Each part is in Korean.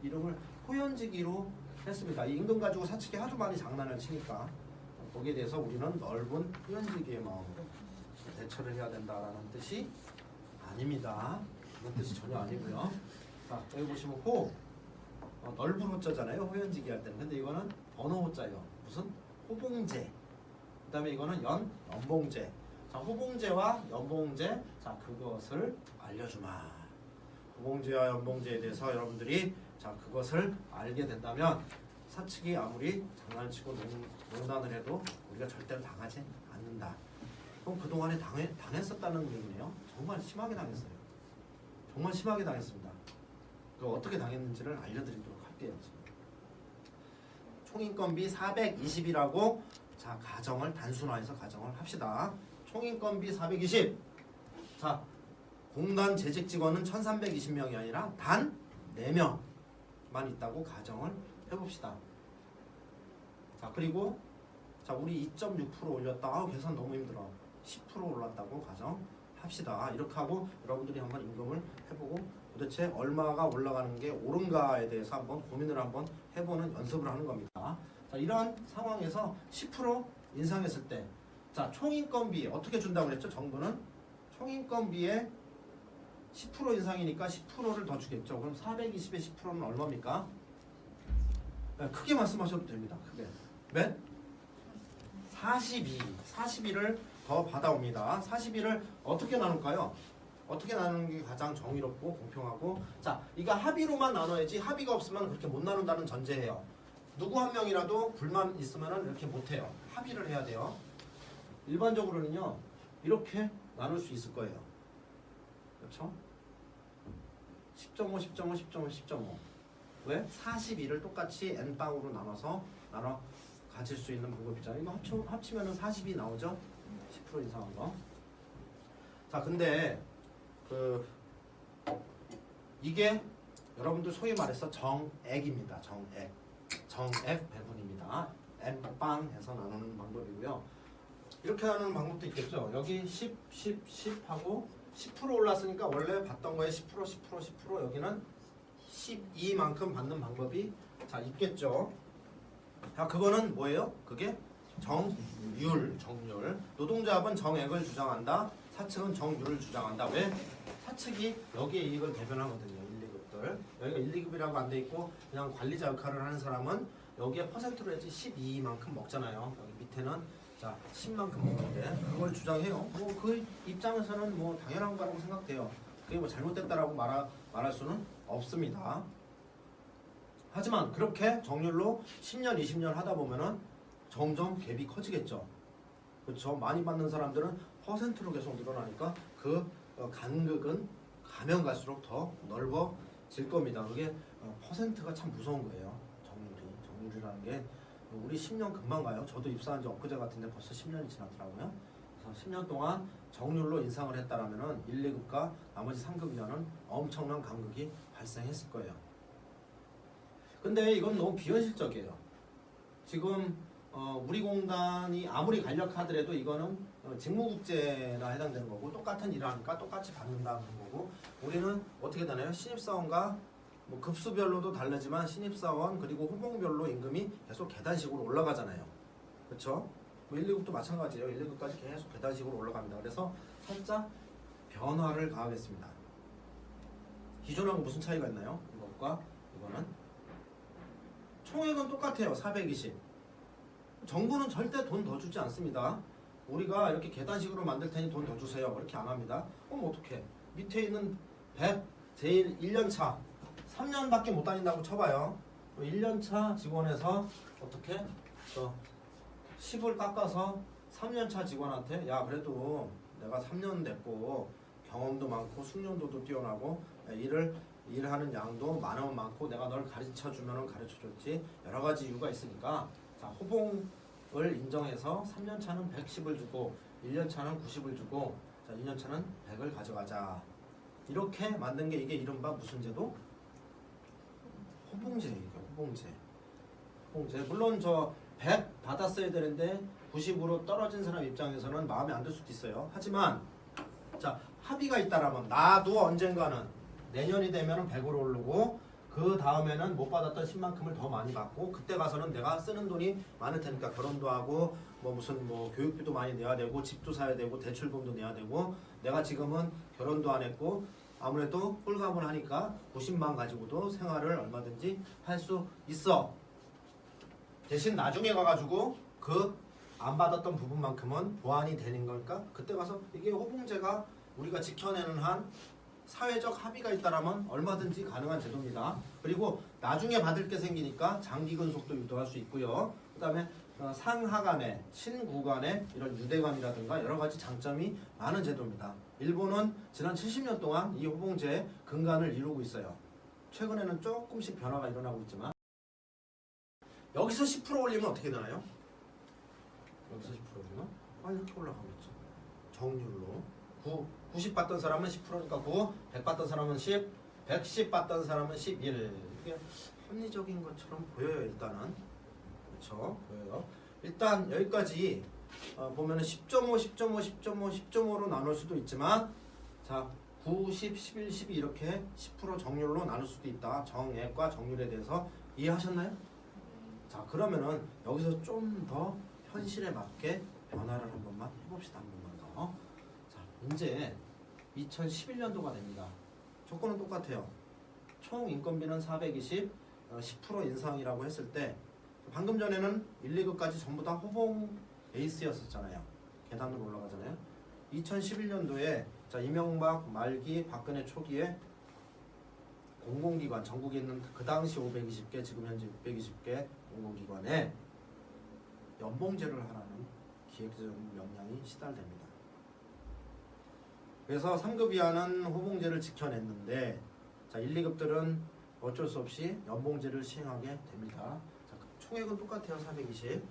이름을 호연지기로 했습니다. 이 임금 가지고 사측이 하도 많이 장난을 치니까 거기에 대해서 우리는 넓은 호연지기의 마음으로 대처를 해야 된다라는 뜻이 아닙니다. 그런 뜻이 전혀 아니고요. 자, 여기 보시면 호 넓은 호자잖아요. 호연지기 할 때는. 근데 이거는 번호 호자예요. 무슨 호봉제. 그 다음에 이거는 연봉제. 자, 호봉제와 연봉제. 자, 그것을 알려주마. 호봉제와 연봉제에 대해서 여러분들이 자, 그것을 알게 된다면 사측이 아무리 장난을 치고 농단을 해도 우리가 절대로 당하지 않는다. 그럼 그동안에 당했었다는 얘기네요. 정말 심하게 당했어요. 정말 심하게 당했습니다. 그 어떻게 당했는지를 알려드리도록 할게요. 총인건비 420이라고 자, 가정을 단순화해서 가정을 합시다. 총인건비 420. 자, 공단 재직 직원은 1320명이 아니라 단 4명만 있다고 가정을 해봅시다. 자, 그리고 자, 우리 2.6% 올렸다. 아우, 계산 너무 힘들어. 10% 올랐다고 가정합시다. 이렇게 하고 여러분들이 한번 임금을 해보고 도대체 얼마가 올라가는 게 옳은가에 대해서 한번 고민을 한번 해보는 연습을 하는 겁니다. 자, 이러한 상황에서 10% 인상했을 때 자, 총인건비 어떻게 준다고 그랬죠? 정부는 총인건비에 10% 인상이니까 10%를 더 주겠죠. 그럼 420에 10%는 얼마입니까? 네, 크게 말씀하셔도 됩니다. 크게. 몇? 42를 더 받아옵니다. 42를 어떻게 나눌까요? 어떻게 나누는 게 가장 정의롭고 공평하고 자, 이거 합의로만 나눠야지 합의가 없으면 그렇게 못 나눈다는 전제예요. 누구 한 명이라도 불만 있으면 이렇게 못해요. 합의를 해야 돼요. 일반적으로는요. 이렇게 나눌 수 있을 거예요. 그렇죠? 10.5, 10.5, 10.5, 10.5 왜? 42를 똑같이 n빵으로 나눠 가질 수 있는 방법이잖아요. 이거 합치면은 40이 나오죠? 10% 이상한 거. 자, 근데 이게 여러분들 소위 말해서 정액입니다. 정액 배분입니다. n빵 해서 나누는 방법이고요. 이렇게 나누는 방법도 있겠죠. 여기 10, 10, 10 하고 10% 올랐으니까 원래 받던 거에 10%, 10%, 10% 여기는 12만큼 받는 방법이 자 있겠죠. 자, 그거는 뭐예요? 그게 정률. 노동조합은 정액을 주장한다. 사측은 정률을 주장한다. 왜? 사측이 여기에 이익을 대변하거든요. 1, 2급들. 여기가 1, 2급이라고 안 돼 있고 그냥 관리자 역할을 하는 사람은 여기에 퍼센트로 해야지 12만큼 먹잖아요. 여기 밑에는 자 10만큼 먹는데 그걸 주장해요. 뭐 그 입장에서는 뭐 당연한 거라고 생각돼요. 그게 뭐 잘못됐다라고 말할 수는 없습니다. 하지만 그렇게 정률로 10년, 20년 하다 보면은 점점 갭이 커지겠죠. 그렇죠? 많이 받는 사람들은 퍼센트로 계속 늘어나니까 그 간극은 가면 갈수록 더 넓어질 겁니다. 그게 퍼센트가 참 무서운 거예요. 정률이라는 게 우리 10년 금방 가요. 저도 입사한 지 엊그제 같은데 벌써 10년이 지났더라고요. 그래서 10년 동안 정률로 인상을 했다라면은 1, 2급과 나머지 3급이라는 엄청난 간극이 발생했을 거예요. 근데 이건 너무 비현실적이에요. 지금 우리 공단이 아무리 간략하더라도 이거는 직무국제나 해당되는 거고 똑같은 일을 하니까 똑같이 받는다는 거고 우리는 어떻게 되나요? 신입사원과 뭐 급수별로도 다르지만 신입사원 그리고 호봉별로 임금이 계속 계단식으로 올라가잖아요. 그렇죠? 뭐 1, 2급도 마찬가지예요. 1, 2급까지 계속 계단식으로 올라갑니다. 그래서 살짝 변화를 가하겠습니다. 기존하고 무슨 차이가 있나요? 이것과 이거는 총액은 똑같아요. 420. 정부는 절대 돈 더 주지 않습니다. 우리가 이렇게 계단식으로 만들 테니 돈 더 주세요. 그렇게 안 합니다. 그럼 어떻게? 밑에 있는 100 제일 1년차 3년밖에 못 다닌다고 쳐봐요. 1년차 직원에서 어떻게 10을 깎아서 3년차 직원한테 야 그래도 내가 3년 됐고 경험도 많고 숙련도도 뛰어나고 일하는 양도 많으면 많고 내가 널 가르쳐주면 가르쳐줬지 여러 가지 이유가 있으니까 자 호봉을 인정해서 3년차는 110을 주고 1년차는 90을 주고 자 2년차는 100을 가져가자. 이렇게 만든 게 이게 이른바 무슨 제도? 호봉제예요. 호봉제. 물론 저 100 받았어야 되는데 90으로 떨어진 사람 입장에서는 마음에 안 들 수도 있어요. 하지만 자 합의가 있다라면 나도 언젠가는 내년이 되면 100으로 오르고 그 다음에는 못 받았던 10만큼을 더 많이 받고 그때 가서는 내가 쓰는 돈이 많을 테니까 결혼도 하고 뭐 무슨 뭐 교육비도 많이 내야 되고 집도 사야 되고 대출금도 내야 되고 내가 지금은 결혼도 안 했고 아무래도 홀가분을 하니까 90만 가지고도 생활을 얼마든지 할 수 있어. 대신 나중에 가가지고 그 안 받았던 부분만큼은 보완이 되는 거니까 그때 가서 이게 호봉제가 우리가 지켜내는 한 사회적 합의가 있다라면 얼마든지 가능한 제도입니다. 그리고 나중에 받을 게 생기니까 장기 근속도 유도할 수 있고요. 그 다음에 상하 간의 친구 간의 이런 유대감이라든가 여러 가지 장점이 많은 제도입니다. 일본은 지난 70년 동안 이 호봉제의 근간을 이루고 있어요. 최근에는 조금씩 변화가 일어나고 있지만 여기서 10% 올리면 어떻게 되나요? 여기서 10% 올리면 이렇게 올라가겠죠. 정률로 90 받던 사람은 10%니까 9, 100 받던 사람은 10, 110 받던 사람은 11. 이게 합리적인 것처럼 보여요. 일단은 그렇죠. 보여요. 일단 여기까지 보면은 10.5, 10.5, 10.5, 10.5로 나눌 수도 있지만 자 9, 10, 11, 12 이렇게 10% 정률로 나눌 수도 있다. 정액과 정률에 대해서 이해하셨나요? 자 그러면은 여기서 좀 더 현실에 맞게 변화를 한 번만 해봅시다. 한 번만 더. 자 이제 2011년도가 됩니다. 조건은 똑같아요. 총 인건비는 420, 10% 인상이라고 했을 때 방금 전에는 1, 2급까지 전부 다 호봉 베이스였었잖아요. 계단으로 올라가잖아요. 2011년도에 자 이명박 말기 박근혜 초기에 공공기관 전국에 있는 그 당시 520개 지금 현재 620개 공공기관에 연봉제를 하라는 기획적 명령이 시달됩니다. 그래서 3급 이하는 호봉제를 지켜냈는데 자 1, 2급들은 어쩔 수 없이 연봉제를 시행하게 됩니다. 자, 총액은 똑같아요. 420.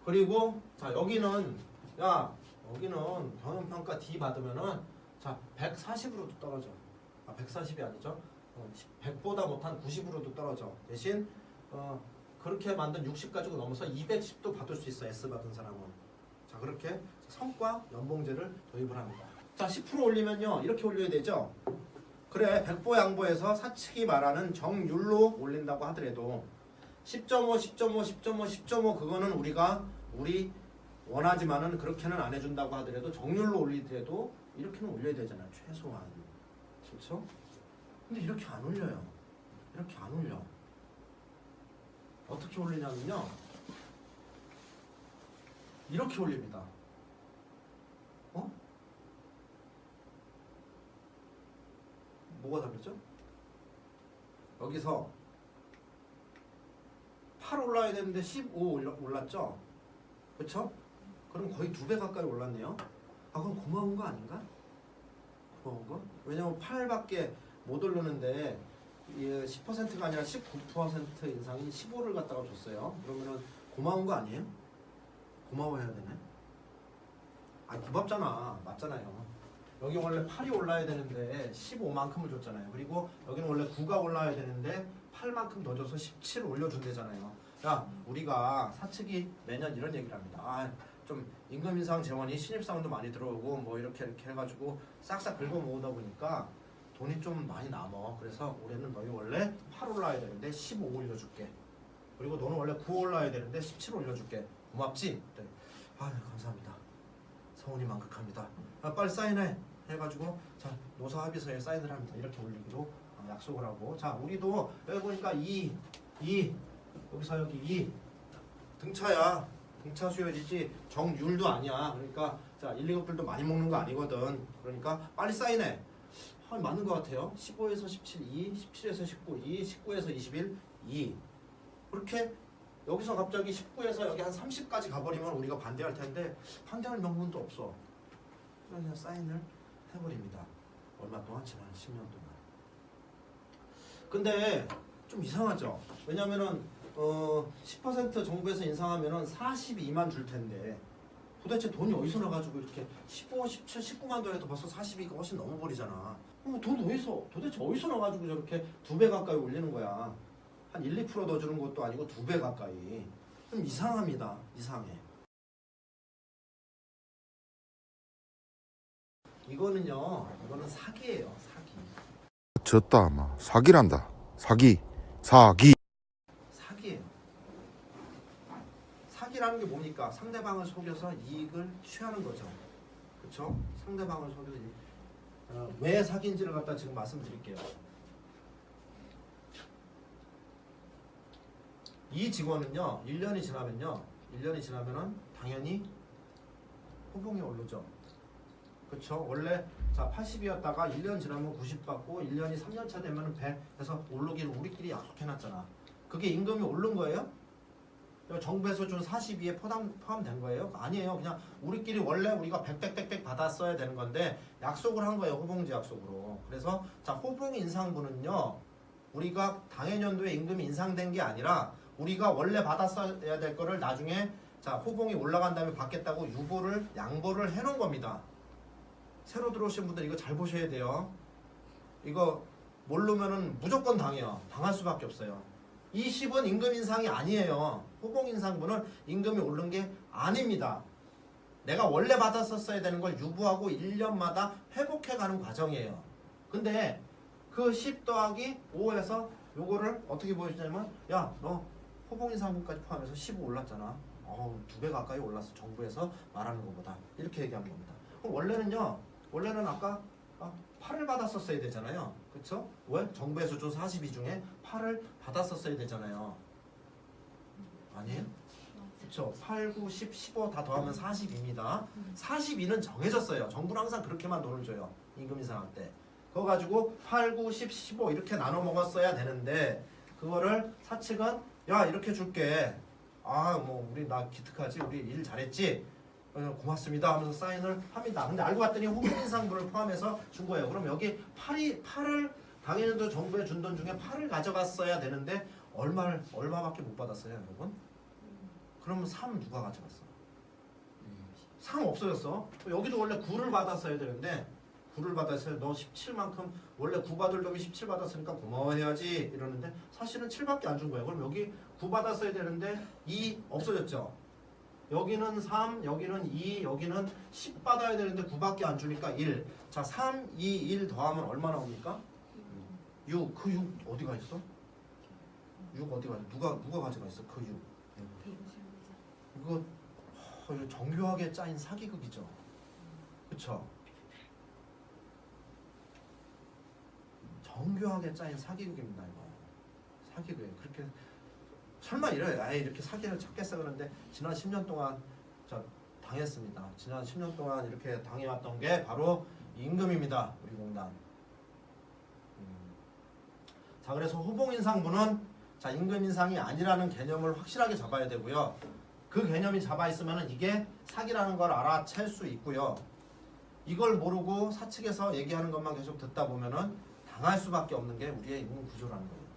그리고 자 여기는 경영평가 D 받으면은 자 140으로도 떨어져. 140이 아니죠. 100보다 못한 90으로도 떨어져. 대신 그렇게 만든 60 가지고 넘어서 210도 받을 수 있어. S 받은 사람은. 자 그렇게 성과 연봉제를 도입을 합니다. 자 10% 올리면요 이렇게 올려야 되죠. 그래 백보양보해서 사측이 말하는 정률로 올린다고 하더라도 10.5, 10.5, 10.5, 10.5 그거는 우리 원하지만은 그렇게는 안 해준다고 하더라도 정률로 올리더라도 이렇게는 올려야 되잖아요. 최소한. 그렇죠? 근데 이렇게 안 올려요. 이렇게 안 올려. 어떻게 올리냐면요. 이렇게 올립니다. 뭐가 다르죠? 여기서 8 올라야 되는데 15 올랐죠? 그쵸? 그럼 거의 2배 가까이 올랐네요. 그럼 고마운 거 아닌가? 고마운 거? 왜냐면 8밖에 못 오르는데 10%가 아니라 19% 인상인 15를 갖다가 줬어요. 그러면은 고마운 거 아니에요? 고마워해야 되네. 고맙잖아. 맞잖아요. 여기 원래 8이 올라야 되는데 15만큼을 줬잖아요. 그리고 여기는 원래 9가 올라야 되는데 8만큼 더 줘서 17 올려준대잖아요. 야, 우리가 사측이 매년 이런 얘기를 합니다. 좀 임금 인상 재원이 신입사원도 많이 들어오고 뭐 이렇게 해가지고 싹싹 긁어 모으다 보니까 돈이 좀 많이 남어. 그래서 올해는 너희 원래 8 올라야 되는데 15 올려줄게. 그리고 너는 원래 9 올라야 되는데 17 올려줄게. 고맙지? 네. 감사합니다. 성훈이 만극합니다. 빨리 사인해. 해가지고 자 노사 합의서에 사인을 합니다. 이렇게 올리기로 약속을 하고 자 우리도 여기 보니까 2 여기서 여기 2 등차야. 등차 수열이지 정률도 아니야. 그러니까 자 1, 2급들도 많이 먹는 거 아니거든. 그러니까 빨리 사인해. 맞는 것 같아요. 15에서 17 2, 17에서 19 2, 19에서 21 2 그렇게 여기서 갑자기 19에서 여기 한 30까지 가버리면 우리가 반대할 텐데 반대할 명분도 없어. 그냥 사인을 해버립니다. 얼마 동안? 지난 10년 동안. 근데 좀 이상하죠? 왜냐면은 10% 정부에서 인상하면은 42만 줄 텐데 도대체 돈이 어디서 나가지고 이렇게 15, 17, 19만 더해도 벌써 42가 훨씬 넘어버리잖아. 돈 도대체 어디서 나가지고 저렇게 2배 가까이 올리는 거야. 한 1, 2% 더 주는 것도 아니고 2배 가까이. 좀 이상합니다. 이상해. 이거는 사기예요. 사기. 졌다 아마. 사기란다. 사기. 사기예요. 사기라는 게 뭡니까? 상대방을 속여서 이익을 취하는 거죠. 그렇죠? 상대방을 속여서 왜 사기인지를 갖다 지금 말씀드릴게요. 이 직원은요, 1년이 지나면은 당연히 호봉이 오르죠. 그쵸? 원래 자 80이었다가 1년 지나면 90 받고 1년이 3년차 되면 100 해서 오르기를 우리끼리 약속해놨잖아. 그게 임금이 오른 거예요? 정부에서 준 42에 포함된 거예요? 아니에요. 그냥 우리끼리 원래 우리가 100 받았어야 되는 건데 약속을 한 거예요. 호봉제 약속으로. 그래서 자 호봉 인상분은요, 우리가 당해년도에 임금이 인상된 게 아니라 우리가 원래 받았어야 될 거를 나중에 자 호봉이 올라간 다음에 받겠다고 양보를 해놓은 겁니다. 새로 들어오신 분들 이거 잘 보셔야 돼요. 이거 모르면은 무조건 당해요. 당할 수밖에 없어요. 이 10은 임금 인상이 아니에요. 호봉 인상분은 임금이 오른 게 아닙니다. 내가 원래 받았었어야 되는 걸 유보하고 1년마다 회복해가는 과정이에요. 근데 그 10 더하기 5에서 요거를 어떻게 보여주냐면, 야, 너 호봉 인상분까지 포함해서 15 올랐잖아. 2배 가까이 올랐어. 정부에서 말하는 것보다. 이렇게 얘기하는 겁니다. 그럼 원래는 아까 8을 받았었어야 되잖아요. 그쵸? 왜? 정부에서 준 42 중에 8을 받았었어야 되잖아요. 아니에요? 그쵸? 8, 9, 10, 15 다 더하면 42입니다. 42는 정해졌어요. 정부는 항상 그렇게만 돈을 줘요. 임금 인상할 때. 그거 가지고 8, 9, 10, 15 이렇게 나눠 먹었어야 되는데 그거를 사측은 야 이렇게 줄게. 뭐 우리 나 기특하지? 우리 일 잘했지? 고맙습니다 하면서 사인을 합니다. 근데 알고 봤더니 호봉 인상분을 포함해서 준 거예요. 그럼 여기 8을 당연히도 정부에 준 돈 중에 8을 가져갔어야 되는데 얼마밖에 못 받았어요, 여러분? 그러면 3 누가 가져갔어? 3 없어졌어. 여기도 원래 9를 받았어야 되는데 9를 받았어요. 너 17만큼 원래 9 받을 놈이 17 받았으니까 고마워해야지 이러는데 사실은 7밖에 안 준 거예요. 그럼 여기 9 받았어야 되는데 2 없어졌죠. 여기는 3, 여기는 2, 여기는 10 받아야 되는데 9밖에 안 주니까 1. 자, 3, 2, 1 더하면 얼마 나옵니까? 6. 그 6 어디가 있어? 6 어디가 있어? 누가 가져가 있어? 그 6. 이거 정교하게 짜인 사기극이죠. 그쵸? 정교하게 짜인 사기극입니다. 이거. 사기극이에요. 그렇게 설마 이렇게 사기를 쳤겠어 그러는데 지난 10년 동안 당했습니다. 지난 10년 동안 이렇게 당해왔던 게 바로 임금입니다. 우리 공단. 자, 그래서 호봉 인상분은 자 임금 인상이 아니라는 개념을 확실하게 잡아야 되고요. 그 개념이 잡아 있으면 이게 사기라는 걸 알아챌 수 있고요. 이걸 모르고 사측에서 얘기하는 것만 계속 듣다 보면은 당할 수밖에 없는 게 우리의 임금 구조라는 거예요.